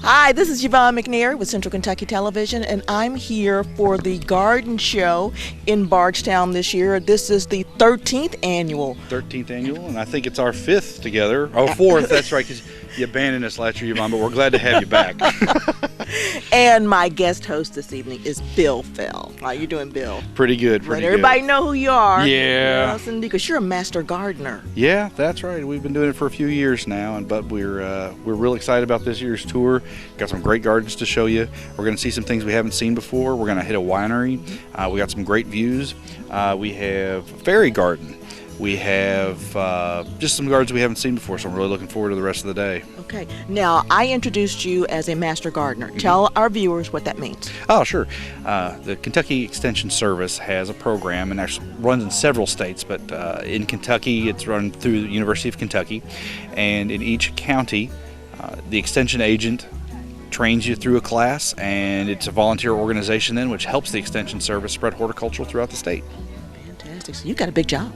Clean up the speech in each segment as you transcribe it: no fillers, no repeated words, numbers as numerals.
Hi, this is Yvonne McNair with Central Kentucky Television, and I'm here for the Garden Show in Bardstown this year. This is the 13th annual. 13th annual, and I think it's our 5th together. Oh, 4th, that's right, because you abandoned us last year, Yvonne, but we're glad to have you back. And my guest host this evening is Bill Fell. How you doing, Bill? Pretty good, Let pretty good. everybody know who you are. Yeah. Yes, indeed, because you're a master gardener. Yeah, that's right. We've been doing it for a few years now, but we're real excited about this year's tour. Got some great gardens to show you. We're going to see some things we haven't seen before. We're going to hit a winery. We got some great views. We have a fairy garden. We have just some gardens we haven't seen before, so I'm really looking forward to the rest of the day. Okay. Now, I introduced you as a master gardener. Tell our viewers what that means. Oh, sure. The Kentucky Extension Service has a program and actually runs in several states, but in Kentucky it's run through the University of Kentucky, and in each county the extension agent trains you through a class, and it's a volunteer organization then which helps the Extension Service spread horticulture throughout the state. Fantastic. So you got a big job.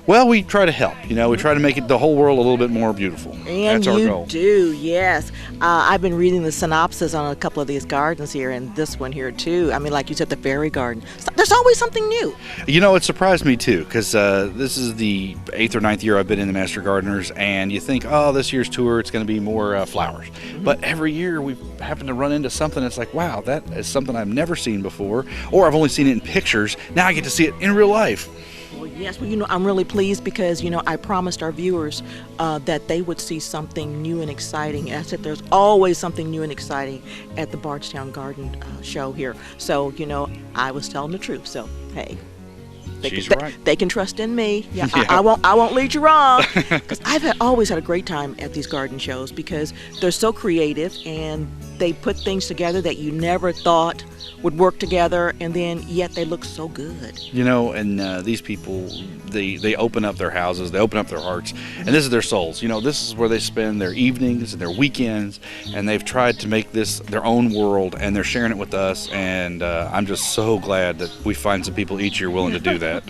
Well, we try to help. We try to make the whole world a little bit more beautiful. And that's our goal. you do, yes. I've been reading the synopsis on a couple of these gardens here, and this one here too. I mean, like you said, the fairy garden. So there's always something new. It surprised me too, because this is the 8th or 9th year I've been in the Master Gardeners, and you think, oh, this year's tour, it's going to be more flowers. Mm-hmm. But every year we happen to run into something that's like, wow, that is something I've never seen before, or I've only seen it in pictures. Now I get to see it in real life. Well, yes. Well, I'm really pleased because, I promised our viewers that they would see something new and exciting. And I said there's always something new and exciting at the Bardstown Garden Show here. So, I was telling the truth. So, hey. They can trust in me. Yeah, yeah. I won't lead you wrong. Because I've always had a great time at these garden shows because they're so creative and they put things together that you never thought would work together, and then yet they look so good. And these people, they open up their houses, they open up their hearts, and this is their souls. This is where they spend their evenings and their weekends, and they've tried to make this their own world, and they're sharing it with us, and I'm just so glad that we find some people each year willing to do that.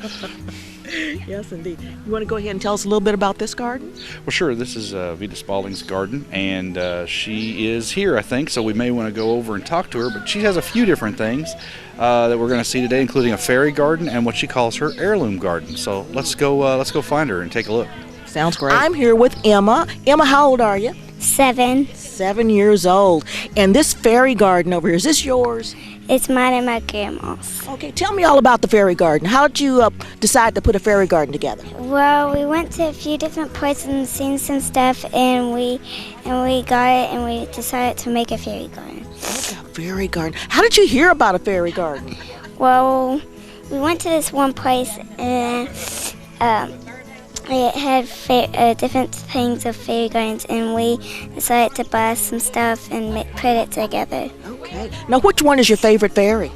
Yes, indeed. You want to go ahead and tell us a little bit about this garden? Well, sure. This is Vita Spalding's garden, and she is here, I think, so we may want to go over and talk to her, but she has a few different things that we're going to see today, including a fairy garden and what she calls her heirloom garden. So let's go find her and take a look. Sounds great. I'm here with Emma. Emma, how old are you? 7. 7 years old. And this fairy garden over here, is this yours? It's mine and my grandma's. Okay, tell me all about the fairy garden. How did you decide to put a fairy garden together? Well, we went to a few different places and seen some stuff, and we got it, and we decided to make a fairy garden. Okay, a fairy garden. How did you hear about a fairy garden? Well, we went to this one place, and it had different things of fairy gardens, and we decided to buy some stuff and put it together. Okay. Now, which one is your favorite fairy?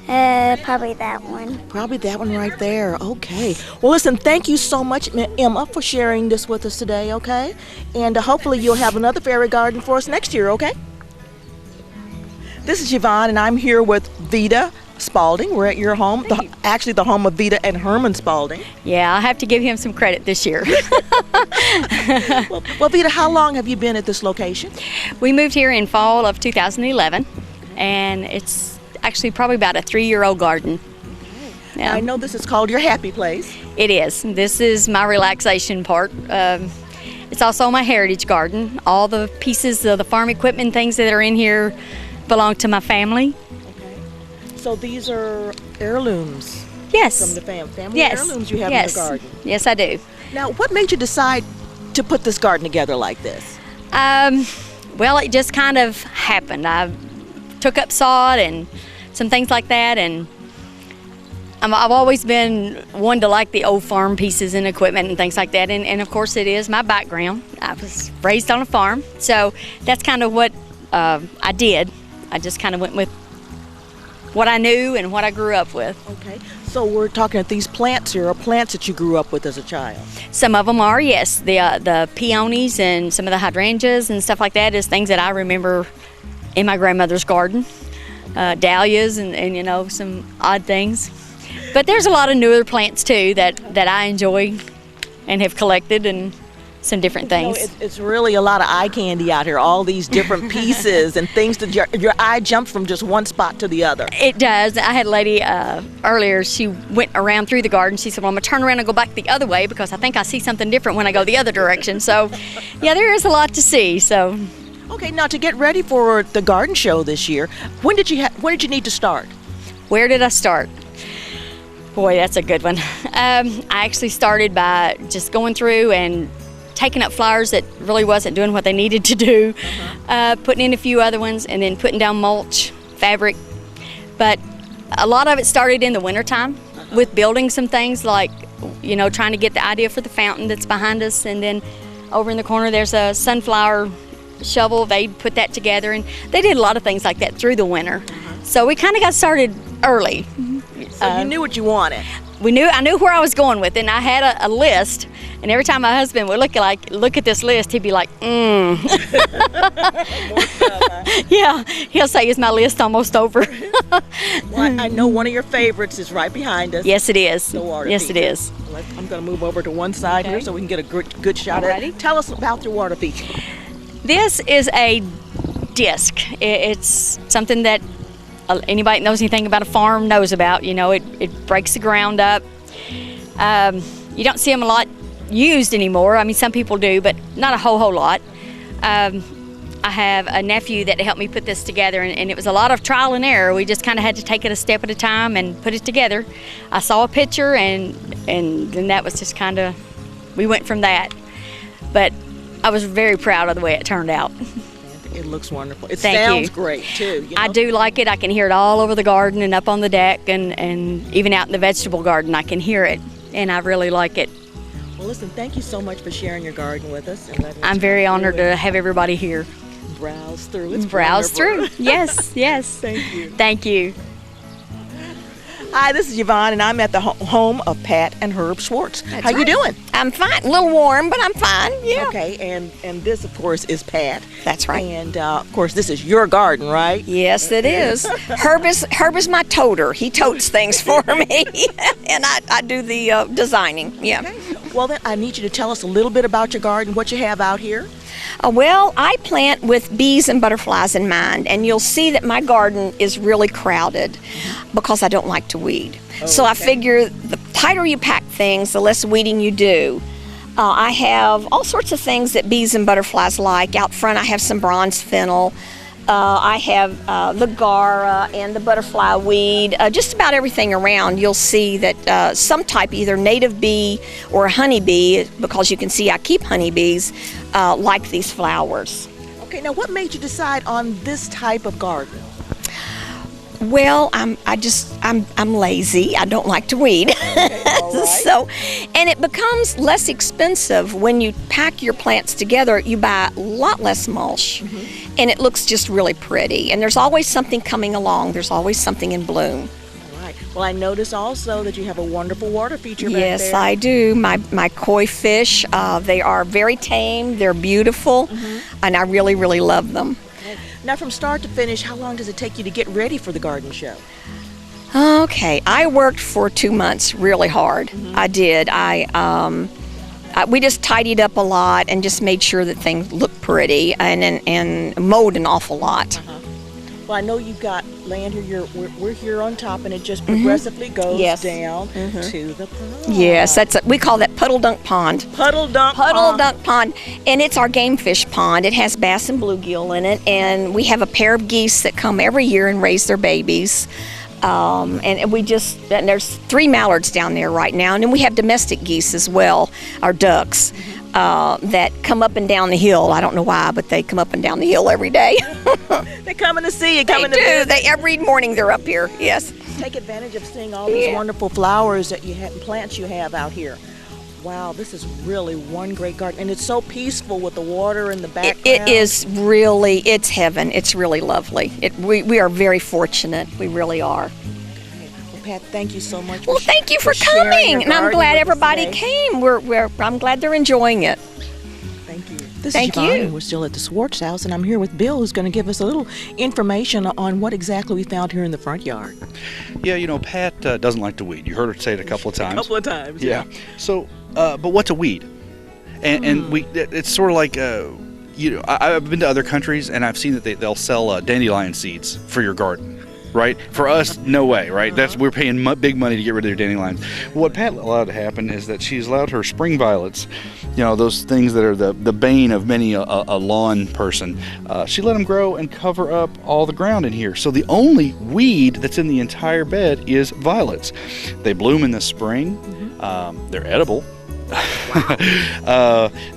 Probably that one. Probably that one right there. Okay. Well, listen, thank you so much, Emma, for sharing this with us today, okay? And hopefully you'll have another fairy garden for us next year, okay? This is Yvonne, and I'm here with Vita Spalding. We're at your home, actually the home of Vita and Herman Spalding. Yeah, I'll have to give him some credit this year. Well, Vita, how long have you been at this location? We moved here in fall of 2011, and it's actually probably about a 3-year-old garden. Okay. Yeah. I know this is called your happy place. It is. This is my relaxation part. It's also my heritage garden. All the pieces of the farm equipment, things that are in here belong to my family. So these are heirlooms? Yes. From the family yes. heirlooms you have in the garden? Yes, I do. Now, what made you decide to put this garden together like this? Well, it just kind of happened. I took up sod and some things like that, and I've always been one to like the old farm pieces and equipment and things like that, and of course it is my background. I was raised on a farm, so that's kind of what I did. I just kind of went with what I knew and what I grew up with. Okay, so we're talking about these plants here are plants that you grew up with as a child. Some of them are, yes. The peonies and some of the hydrangeas and stuff like that is things that I remember in my grandmother's garden. Dahlias and some odd things. But there's a lot of newer plants too that I enjoy and have collected, and some different You know, things. it's really a lot of eye candy out here, all these different pieces and things that your eye jumps from just one spot to the other. It does. I had a lady earlier, she went around through the garden. She said, well, I'm going to turn around and go back the other way because I think I see something different when I go the other direction. So, yeah, there is a lot to see. So, Okay, now to get ready for the garden show this year, when did you need to start? where did I start? Boy, that's a good one. I actually started by just going through and taking up flowers that really wasn't doing what they needed to do, putting in a few other ones, and then putting down mulch, fabric. But a lot of it started in the wintertime with building some things like, you know, trying to get the idea for the fountain that's behind us. And then over in the corner, there's a sunflower shovel. They put that together, and they did a lot of things like that through the winter. So we kind of got started early. So you knew what you wanted. I knew where I was going with it, and I had a list. And every time my husband would look at this list, he'd be like, More stuff, huh? yeah. He'll say, "Is my list almost over?" Well, I know one of your favorites is right behind us. Yes, it is. The water Yes, it feature. is. I'm going to move over to one side here Okay. so we can get a good shot at it. Tell us about your water feature. This is a disc. It's something that anybody that knows anything about a farm knows about. You know, it breaks the ground up. You don't see them a lot used anymore. I mean, some people do, but not a whole lot. I have a nephew that helped me put this together, and it was a lot of trial and error. We just kind of had to take it a step at a time and put it together. I saw a picture, and then that was just kind of, we went from that. But I was very proud of the way it turned out. It looks wonderful. It Thank sounds you. great, too. You know? I do like it. I can hear it all over the garden and up on the deck, and even out in the vegetable garden I can hear it, and I really like it. Well, listen, thank you so much for sharing your garden with us. And letting us I'm very come honored through to have everybody here. and browse through. It's Browse wonderful. through. Yes, yes. Thank you. Thank you. Hi, this is Yvonne, and I'm at the home of Pat and Herb Schwartz. How you doing? I'm fine. A little warm, but I'm fine. Yeah. Okay, and this, of course, is Pat. That's right. And, of course, this is your garden, right? Yes, it is. Herb is my toter. He totes things for me, and I do the designing. Yeah. Well, then, I need you to tell us a little bit about your garden, what you have out here. Well, I plant with bees and butterflies in mind, and you'll see that my garden is really crowded because I don't like to weed. So I figure the tighter you pack things, the less weeding you do. I have all sorts of things that bees and butterflies like. Out front, I have some bronze fennel. I have the gara and the butterfly weed. Just about everything around, you'll see that some type, either native bee or a honeybee, because you can see I keep honeybees, like these flowers. Okay, now what made you decide on this type of garden? Well, I'm lazy. I don't like to weed. So, and it becomes less expensive when you pack your plants together. You buy a lot less mulch, and it looks just really pretty. And there's always something coming along. There's always something in bloom. All right. Well, I noticed also that you have a wonderful water feature back there. Yes, I do. My koi fish, they are very tame. They're beautiful, and I really, really love them. Now, from start to finish, how long does it take you to get ready for the garden show? Okay, I worked for 2 months really hard. I did. We just tidied up a lot and just made sure that things looked pretty and mowed an awful lot. Well, I know you've got land here. We're here on top, and it just progressively goes down to the pond. Yes, we call that Puddle Dunk Pond. Puddle Dunk Pond, and it's our game fish pond. It has bass and bluegill in it, and we have a pair of geese that come every year and raise their babies. And there's 3 mallards down there right now, and then we have domestic geese as well, our ducks, that come up and down the hill. I don't know why, but they come up and down the hill every day. They're coming to see you. They Coming to do. visit. Every morning they're up here. Yes. Take advantage of seeing all these wonderful flowers that you have, plants you have out here. Wow, this is really one great garden, and it's so peaceful with the water in the background. It is really, it's heaven. It's really lovely. We are very fortunate. We really are. Well, Pat, thank you so much. Well, thank you for sharing coming, your and I'm garden glad with us everybody today. came. I'm glad they're enjoying it. Thank you. This Thank is Yvonne, you. and we're still at the Schwartz house, and I'm here with Bill, who's going to give us a little information on what exactly we found here in the front yard. Yeah, you know, Pat doesn't like to weed. You heard her say it a couple of times. A couple of times. Yeah. So, but what's a weed? And it's sort of like, I've been to other countries and I've seen that they'll sell dandelion seeds for your garden. Right? For us, no way, right? We're paying big money to get rid of their dandelions. What Pat allowed to happen is that she's allowed her spring violets, those things that are the bane of many a lawn person. She let them grow and cover up all the ground in here. So the only weed that's in the entire bed is violets. They bloom in the spring. They're edible.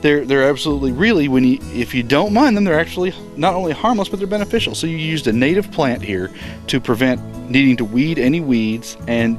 They're absolutely, really, if you don't mind them, they're actually not only harmless, but they're beneficial. So you used a native plant here to prevent needing to weed any weeds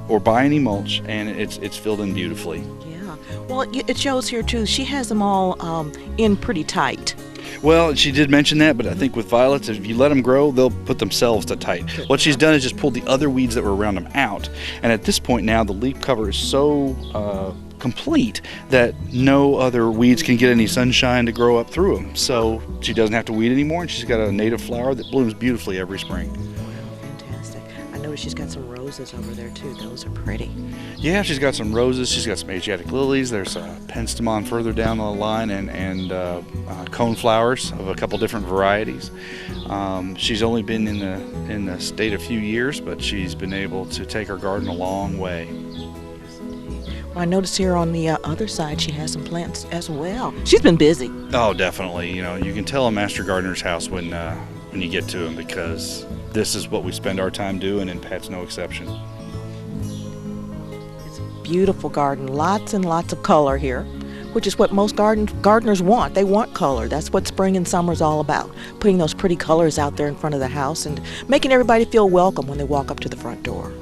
or buy any mulch, and it's filled in beautifully. Yeah. Well, it shows here too. She has them all in pretty tight. Well, she did mention that, but I think with violets, if you let them grow, they'll put themselves to tight. What she's done is just pulled the other weeds that were around them out, and at this point now, the leaf cover is so complete that no other weeds can get any sunshine to grow up through them. So she doesn't have to weed anymore, and she's got a native flower that blooms beautifully every spring. Fantastic. I noticed she's got some roses over there too. Those are pretty. Yeah, she's got some roses. She's got some Asiatic lilies. There's penstemon further down the line, and cone flowers of a couple different varieties. She's only been in the state a few years, but she's been able to take her garden a long way. I noticed here on the other side she has some plants as well. She's been busy. Oh, definitely. You can tell a master gardener's house when you get to them, because this is what we spend our time doing, and Pat's no exception. It's a beautiful garden. Lots and lots of color here, which is what most gardeners want. They want color. That's what spring and summer is all about. Putting those pretty colors out there in front of the house and making everybody feel welcome when they walk up to the front door.